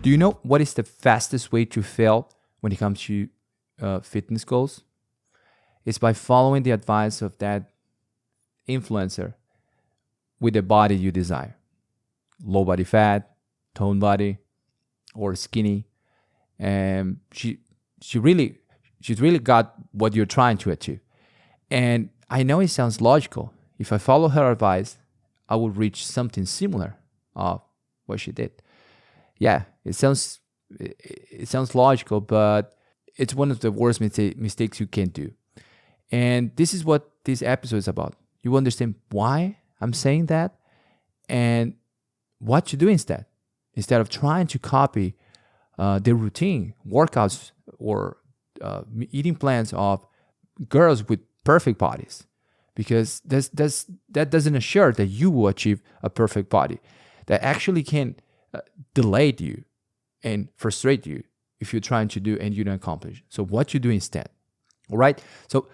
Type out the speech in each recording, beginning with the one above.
Do you know what is the fastest way to fail when it comes to fitness goals? It's by following the advice of that influencer with the body you desire. Low body fat, toned body, or skinny. And she's really got what you're trying to achieve. And I know it sounds logical. If I follow her advice, I would reach something similar of what she did. Yeah, it sounds logical, but it's one of the worst mistakes you can do. And this is what this episode is about. You understand why I'm saying that and what to do instead. Instead of trying to copy the routine, workouts, or eating plans of girls with perfect bodies. Because that doesn't assure that you will achieve a perfect body. That actually can delay you and frustrate you if you're trying to do and you don't accomplish. So what you do instead. All right. So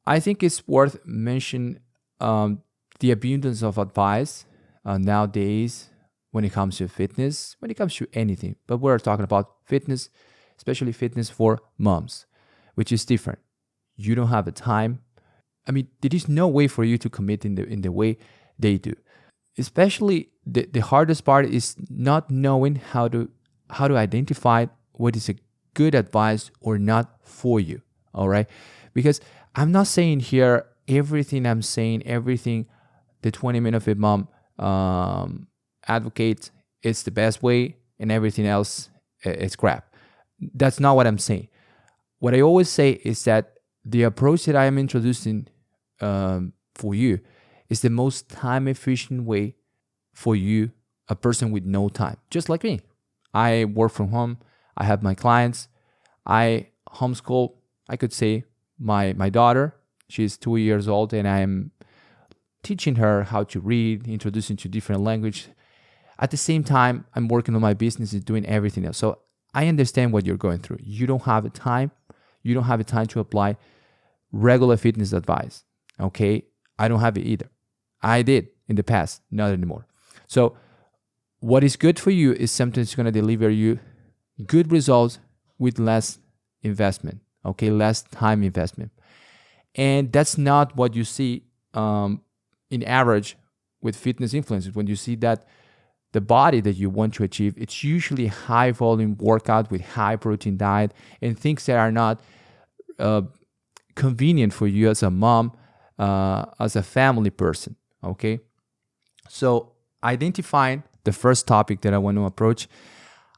I think it's worth mentioning the abundance of advice nowadays when it comes to fitness, when it comes to anything. But we're talking about fitness, especially fitness for moms, which is different. You don't have the time. I mean, there is no way for you to commit in the way they do. Especially the hardest part is not knowing how to identify what is a good advice or not for you. All right, because I'm not saying here everything I'm saying, everything the 20 Minute Fit Mom advocates is the best way, and everything else is crap. That's not what I'm saying. What I always say is that the approach that I am introducing for you is the most time efficient way for you, a person with no time, just like me. I work from home. I have my clients. I homeschool, I could say, my daughter. She's 2 years old, and I'm teaching her how to read, introducing to different language. At the same time, I'm working on my business and doing everything else. So I understand what you're going through. You don't have the time. You don't have the time to apply regular fitness advice. Okay? I don't have it either. I did in the past, not anymore. So what is good for you is something that's going to deliver you good results with less investment. Okay? Less time investment. And that's not what you see in average with fitness influencers. When you see that the body that you want to achieve, it's usually high volume workout with high protein diet and things that are not convenient for you as a mom, as a family person. Okay. So identifying the first topic that I want to approach,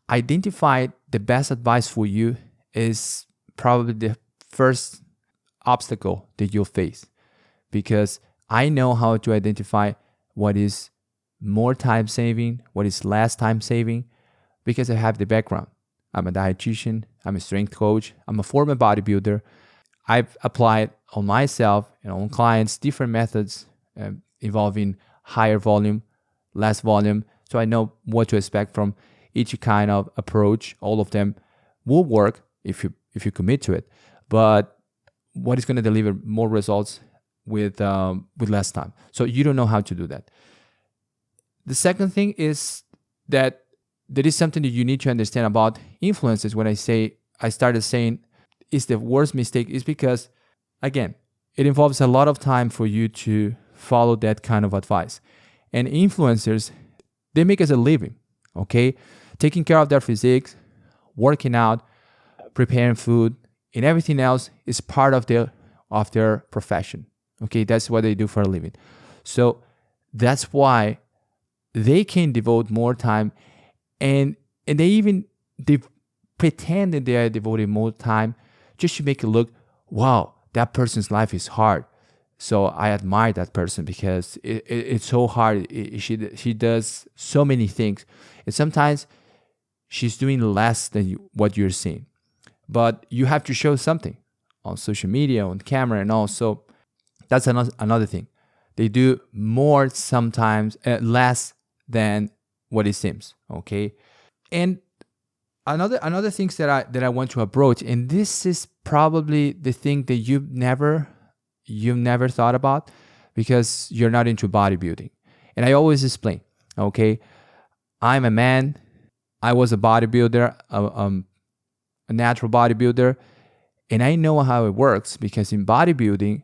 identify the best advice for you is probably the first obstacle that you'll face, because I know how to identify what is more time saving, what is less time saving, because I have the background. I'm a dietitian, I'm a strength coach, I'm a former bodybuilder. I've applied on myself and on clients different methods involving higher volume, less volume. So I know what to expect from each kind of approach. All of them will work if you commit to it. But what is going to deliver more results with less time? So you don't know how to do that. The second thing is that there is something that you need to understand about influencers. When I started saying it's the worst mistake, is because, again, it involves a lot of time for you to follow that kind of advice. And influencers, they make us a living, okay? Taking care of their physiques, working out, preparing food, and everything else is part of their profession. Okay, that's what they do for a living. So that's why they can devote more time, and they pretend that they are devoting more time just to make it look, wow, that person's life is hard. So I admire that person because it's so hard. She does so many things, and sometimes she's doing less than what you're seeing. But you have to show something on social media, on camera, and also that's another thing. They do more sometimes, less than what it seems. Okay, and another things that I want to approach, and this is probably the thing that you've never thought about because you're not into bodybuilding. And I always explain, okay, I'm a man I was a bodybuilder, a natural bodybuilder, and I know how it works because in bodybuilding,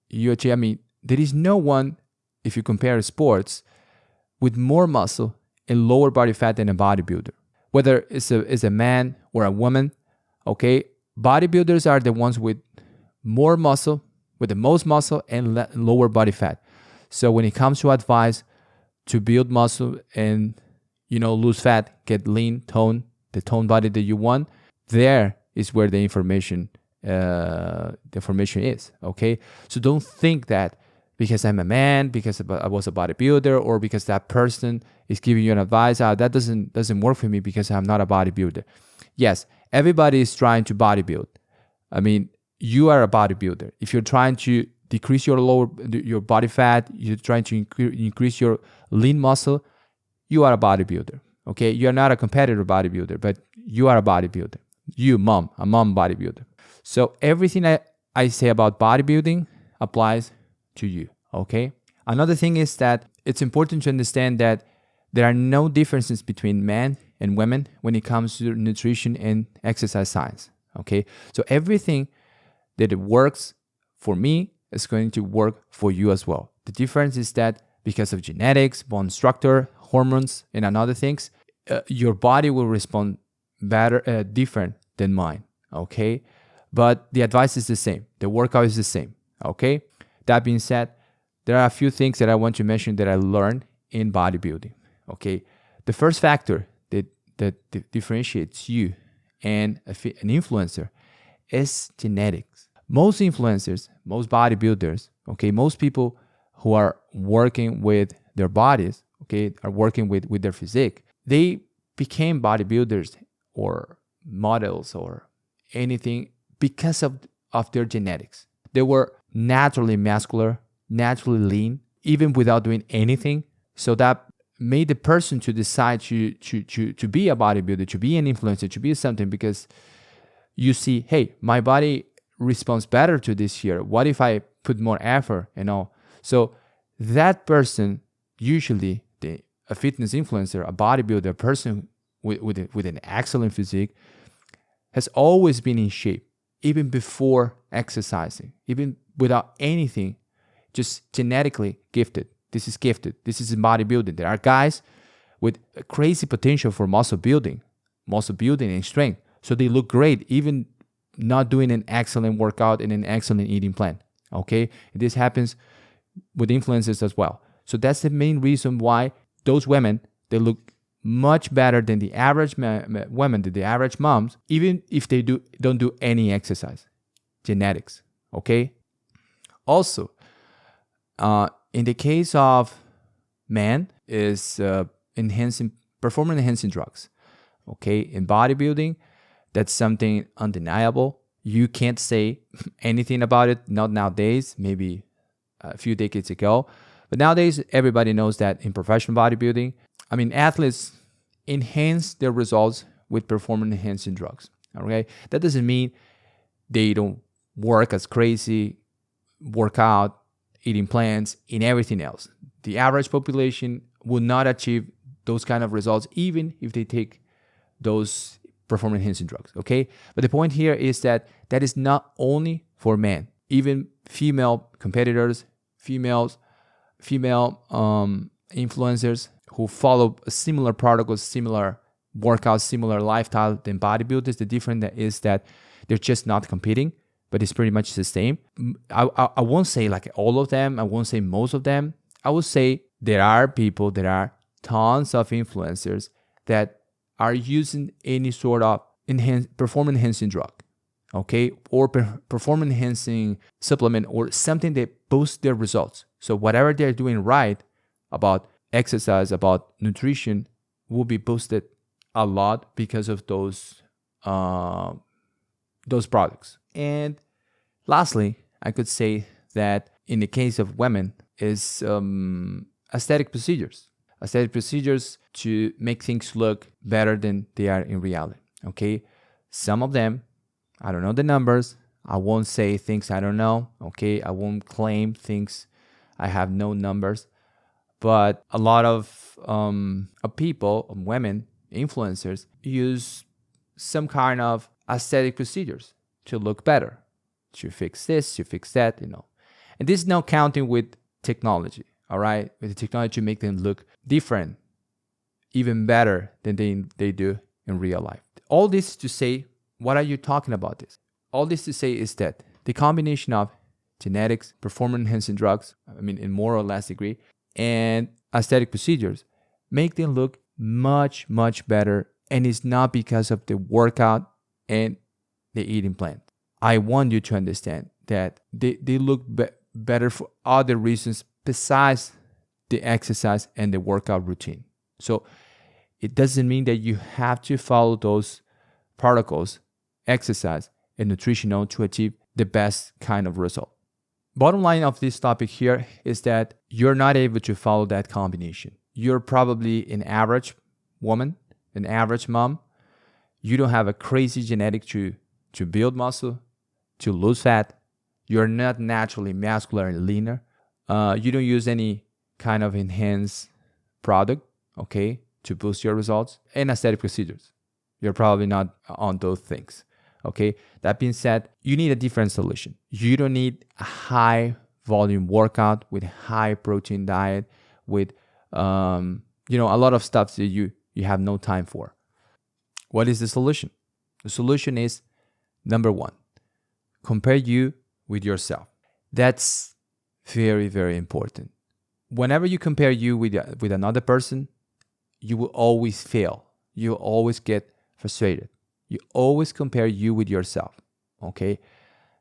there is no one, if you compare sports, with more muscle and lower body fat than a bodybuilder. Whether it's a man or a woman, okay? Bodybuilders are the ones with more muscle, with the most muscle and lower body fat. So when it comes to advice to build muscle and lose fat, get lean, tone, the tone body that you want, there is where the information is. Okay, so don't think that because I'm a man, because I was a bodybuilder, or because that person is giving you an advice, that doesn't work for me because I'm not a bodybuilder. Yes, everybody is trying to bodybuild. I mean, you are a bodybuilder. If you're trying to decrease your body fat, you're trying to increase your lean muscle, you are a bodybuilder. Okay, you are not a competitor bodybuilder, but you are a bodybuilder. You, a mom bodybuilder. So everything I say about bodybuilding applies to you. Okay. Another thing is that it's important to understand that there are no differences between men and women when it comes to nutrition and exercise science. Okay. So everything that it works for me is going to work for you as well. The difference is that because of genetics, bone structure, hormones, and other things, your body will respond better, different than mine. Okay. But the advice is the same. The workout is the same. Okay. That being said, there are a few things that I want to mention that I learned in bodybuilding. Okay. The first factor that differentiates you and an influencer is genetics. Most influencers, most bodybuilders, okay, most people who are working with their bodies, okay, are working with their physique, they became bodybuilders or models or anything because of their genetics. They were naturally muscular, naturally lean, even without doing anything. So that made the person to decide to be a bodybuilder, to be an influencer, to be something, because you see, hey, my body responds better to this here. What if I put more effort and all? So that person, usually a fitness influencer, a bodybuilder, a person with an excellent physique, has always been in shape, even before exercising, even without anything, just genetically gifted. This is gifted. This is in bodybuilding. There are guys with a crazy potential for muscle building and strength. So they look great, even not doing an excellent workout and an excellent eating plan. Okay? And this happens with influencers as well. So that's the main reason why those women, they look much better than the average women, than the average moms, even if they don't do any exercise. Genetics. Okay? Also, in the case of men, is performance enhancing drugs. Okay? In bodybuilding, that's something undeniable. You can't say anything about it, not nowadays, maybe a few decades ago. But nowadays, everybody knows that in professional bodybuilding, athletes enhance their results with performance enhancing drugs. Okay? That doesn't mean they don't work as crazy, work out, eating plans, and everything else. The average population will not achieve those kind of results even if they take those performance enhancing drugs. Okay? But the point here is that is not only for men. Even female competitors, female influencers who follow a similar protocol, similar workouts, similar lifestyle than bodybuilders. The difference is that they're just not competing, but it's pretty much the same. I won't say like all of them. I won't say most of them. I would say there are tons of influencers that are using any sort of performance enhancing drug, okay, or performance enhancing supplement or something that boosts their results. So whatever they're doing right about exercise, about nutrition, will be boosted a lot because of those products. And lastly, I could say that in the case of women is aesthetic procedures to make things look better than they are in reality. Okay, some of them, I don't know the numbers. I won't say things I don't know. Okay, I won't claim things I have no numbers. But a lot of people, women influencers use some kind of aesthetic procedures to look better, to fix this, to fix that, And this is now counting with technology, all right? With the technology to make them look different, even better than they do in real life. All this is to say, what are you talking about this? All this to say is that the combination of genetics, performance-enhancing drugs, in more or less degree, and aesthetic procedures make them look much, much better. And it's not because of the workout and the eating plan. I want you to understand that they look better for other reasons besides the exercise and the workout routine. So it doesn't mean that you have to follow those protocols, exercise, and nutrition to achieve the best kind of result. Bottom line of this topic here is that you're not able to follow that combination. You're probably an average woman, an average mom. You don't have a crazy genetic to build muscle, to lose fat. You're not naturally muscular and leaner. You don't use any kind of enhanced product, okay, to boost your results. And aesthetic procedures. You're probably not on those things. Okay, that being said, you need a different solution. You don't need a high volume workout with high protein diet with a lot of stuff that you have no time for. What is the solution? The solution is, number one, compare you with yourself. That's very, very important. Whenever you compare you with another person, you will always fail. You'll always get frustrated. You always compare you with yourself, okay?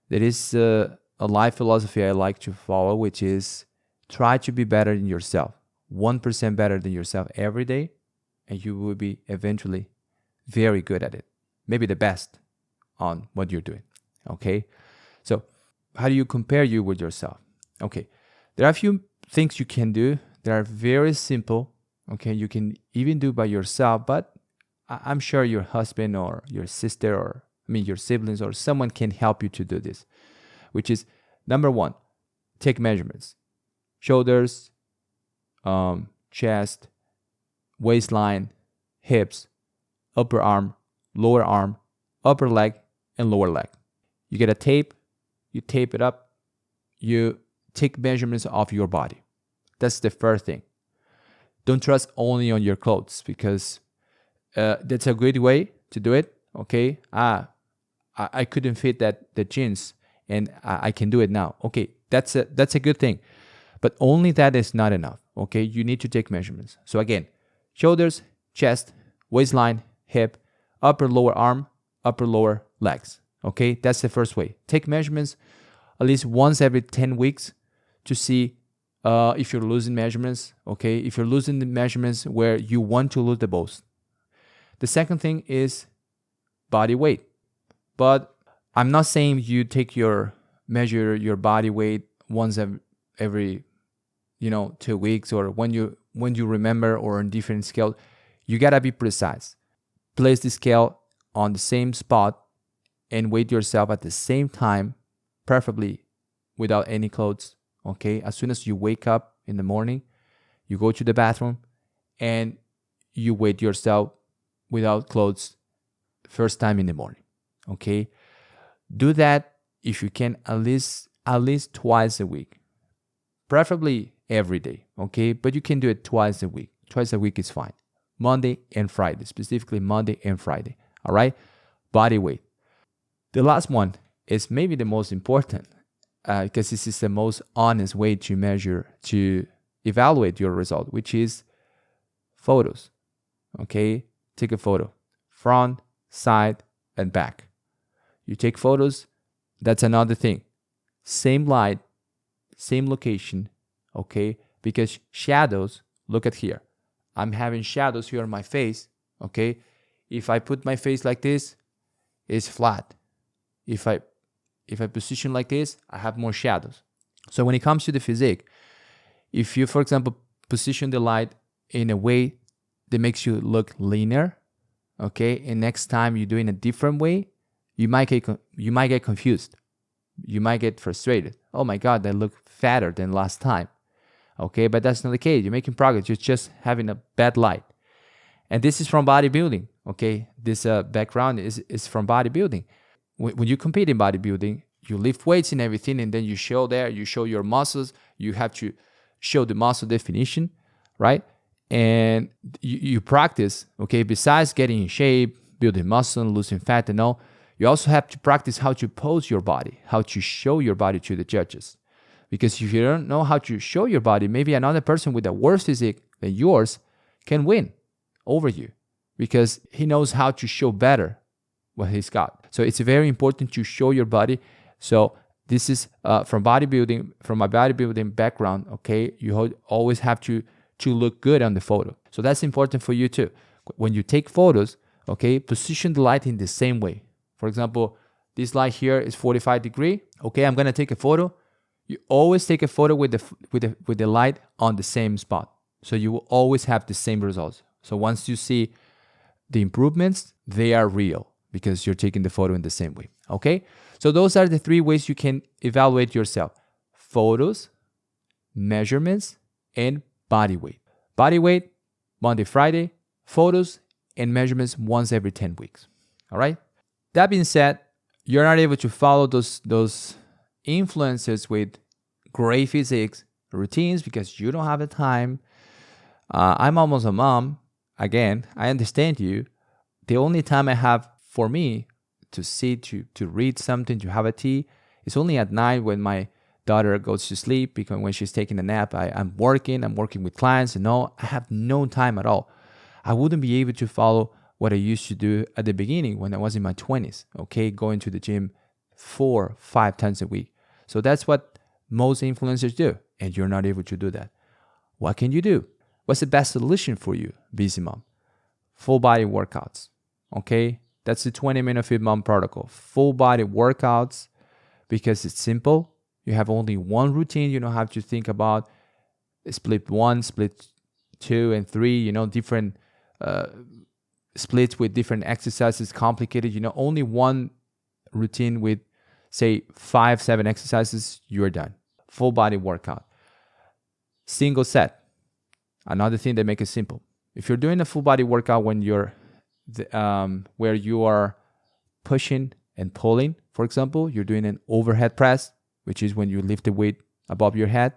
There is a life philosophy I like to follow, which is try to be better than yourself. 1% better than yourself every day, and you will be eventually very good at it. Maybe the best on what you're doing, okay? So how do you compare you with yourself? Okay, there are a few things you can do that are very simple, okay? You can even do by yourself, but I'm sure your husband or your sister or your siblings or someone can help you to do this, which is number one, take measurements. Shoulders, chest, waistline, hips, upper arm, lower arm, upper leg, and lower leg. You get a tape, you tape it up, you take measurements of your body. That's the first thing. Don't trust only on your clothes because that's a good way to do it. Okay, I couldn't fit the jeans, and I can do it now. Okay, that's a good thing, but only that is not enough. Okay, you need to take measurements. So again, shoulders, chest, waistline, hip, upper lower arm, upper lower legs. Okay, that's the first way. Take measurements at least once every 10 weeks to see if you're losing measurements. Okay, if you're losing the measurements where you want to lose the most. The second thing is body weight. But I'm not saying you measure your body weight once every 2 weeks or when you remember or on different scale. You gotta be precise. Place the scale on the same spot and weigh yourself at the same time, preferably without any clothes. Okay, as soon as you wake up in the morning, you go to the bathroom and you weigh yourself without clothes first time in the morning. Okay, do that if you can at least twice a week, preferably every day. Okay, but you can do it twice a week. Twice a week is fine. Monday and Friday, specifically Monday and Friday. All right, body weight. The last one is maybe the most important because this is the most honest way to measure, to evaluate your result, which is photos. Okay, take a photo, front, side, and back. You take photos, that's another thing. Same light, same location, okay? Because shadows, look at here. I'm having shadows here on my face, okay? If I put my face like this, it's flat. If I position like this, I have more shadows. So when it comes to the physique, if you, for example, position the light in a way that makes you look leaner, okay, and next time you do it in a different way, you might get confused. You might get frustrated. Oh my God, I look fatter than last time. Okay, but that's not the case. You're making progress. You're just having a bad light. And this is from bodybuilding, okay? This background is from bodybuilding. When you compete in bodybuilding, you lift weights and everything, and then you show your muscles. You have to show the muscle definition, right? And you practice, okay? Besides getting in shape, building muscle, losing fat and all, you also have to practice how to pose your body, how to show your body to the judges. Because if you don't know how to show your body, maybe another person with a worse physique than yours can win over you because he knows how to show better what he's got. So it's very important to show your body. So this is from my bodybuilding background, okay? You always have to look good on the photo. So that's important for you too. When you take photos, okay, position the light in the same way. For example, this light here is 45 degrees. Okay, I'm gonna take a photo. You always take a photo with the light on the same spot. So you will always have the same results. So once you see the improvements, they are real because you're taking the photo in the same way. Okay, so those are the 3 ways you can evaluate yourself: photos, measurements, and body weight. Body weight, Monday, Friday, photos and measurements once every 10 weeks. All right. That being said, you're not able to follow those influencers with great physiques routines because you don't have the time. I'm almost a mom. Again, I understand you. The only time I have for me to sit, to read something, to have a tea, is only at night when my daughter goes to sleep, because when she's taking a nap, I'm working with clients, and I have no time at all. I wouldn't be able to follow what I used to do at the beginning when I was in my 20s, okay, going to the gym 4-5 times a week. So that's what most influencers do, and you're not able to do that. What can you do? What's the best solution for you, busy mom? Full body workouts, okay? That's the 20-minute Fit Mom protocol. Full body workouts, because it's simple. You have only one routine. You don't have to think about split 1, split 2, and 3, different splits with different exercises, complicated. Only one routine with, say, 5-7 exercises, you're done. Full body workout. Single set. Another thing that makes it simple. If you're doing a full body workout when where you are pushing and pulling, for example, you're doing an overhead press, which is when you lift the weight above your head.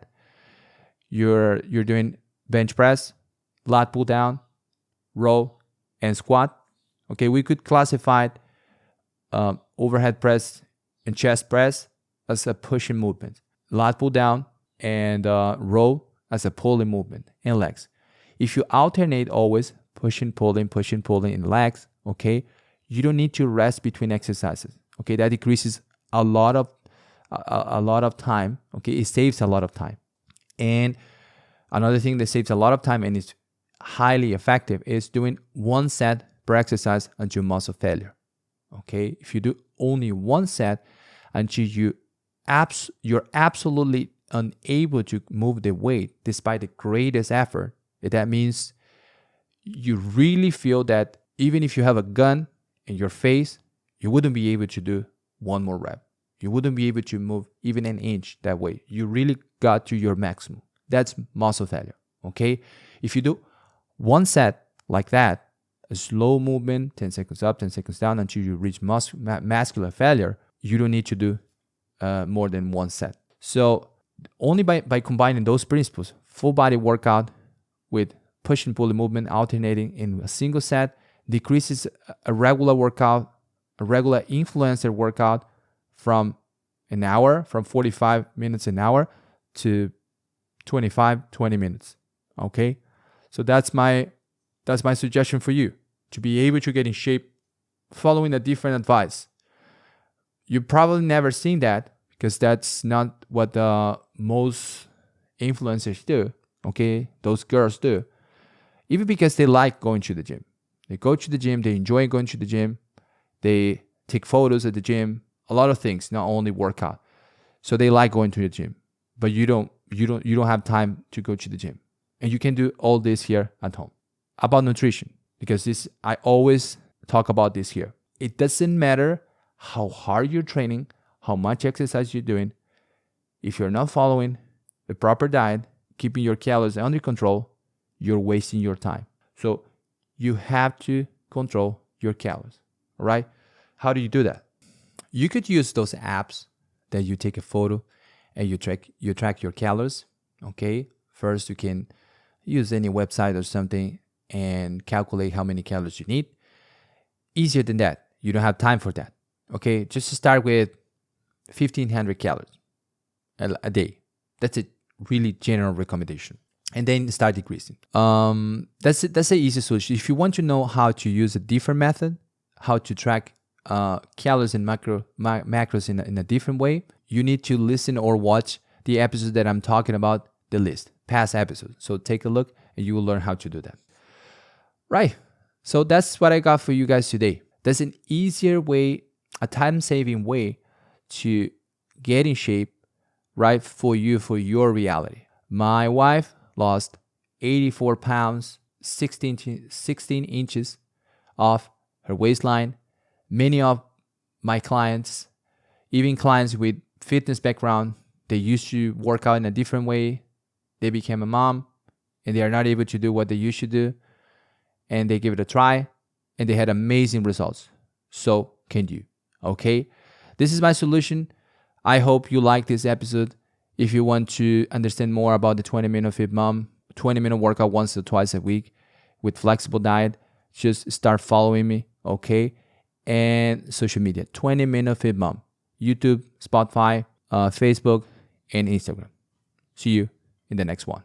You're doing bench press, lat pull down, row, and squat. Okay, we could classify overhead press and chest press as a pushing movement, lat pull down and row as a pulling movement, and legs. If you alternate always pushing, pulling in legs, okay, you don't need to rest between exercises. Okay, that decreases a lot of time. Okay, it saves a lot of time. And another thing that saves a lot of time and is highly effective is doing 1 set per exercise until muscle failure. Okay, if you do only 1 set until you're absolutely unable to move the weight despite the greatest effort, that means you really feel that even if you have a gun in your face, you wouldn't be able to do 1 more rep. You wouldn't be able to move even an inch that way. You really got to your maximum. That's muscle failure, okay? If you do 1 set like that, a slow movement, 10 seconds up, 10 seconds down until you reach muscular failure, you don't need to do more than 1 set. So only by combining those principles, full body workout with push and pull movement alternating in a single set, decreases a regular workout, a regular influencer workout from 45 minutes an hour to 20 minutes. Okay, so that's my suggestion for you, to be able to get in shape following a different advice. You've probably never seen that because that's not what most influencers do. Okay, those girls do, even because they like going to the gym. They go to the gym, they enjoy going to the gym, they take photos at the gym, a lot of things, not only workout. So they like going to the gym, but you don't have time to go to the gym. And you can do all this here at home. About nutrition, because I always talk about this here. It doesn't matter how hard you're training, how much exercise you're doing. If you're not following the proper diet, keeping your calories under control, you're wasting your time. So you have to control your calories. All right? How do you do that? You could use those apps that you take a photo and you track your calories. Okay? First, you can use any website or something and calculate how many calories you need. Easier than that. You don't have time for that. Okay? Just start with 1,500 calories a day. That's a really general recommendation. And then start decreasing. That's the easy solution. If you want to know how to use a different method, how to track calories and macros in a different way, you need to listen or watch the episodes that I'm talking about, the list, past episodes. So take a look and you will learn how to do that. Right. So that's what I got for you guys today. There's an easier way, a time-saving way to get in shape, right, for you, for your reality. My wife lost 84 pounds, 16 inches off her waistline. Many of my clients, even clients with fitness background, they used to work out in a different way. They became a mom and they are not able to do what they used to do. And they give it a try and they had amazing results. So can you. Okay? This is my solution. I hope you like this episode. If you want to understand more about the 20-minute fit mom, 20-minute workout once or twice a week with flexible diet, just start following me, okay? And social media, 20-minute fit mom, YouTube, Spotify, Facebook, and Instagram. See you in the next one.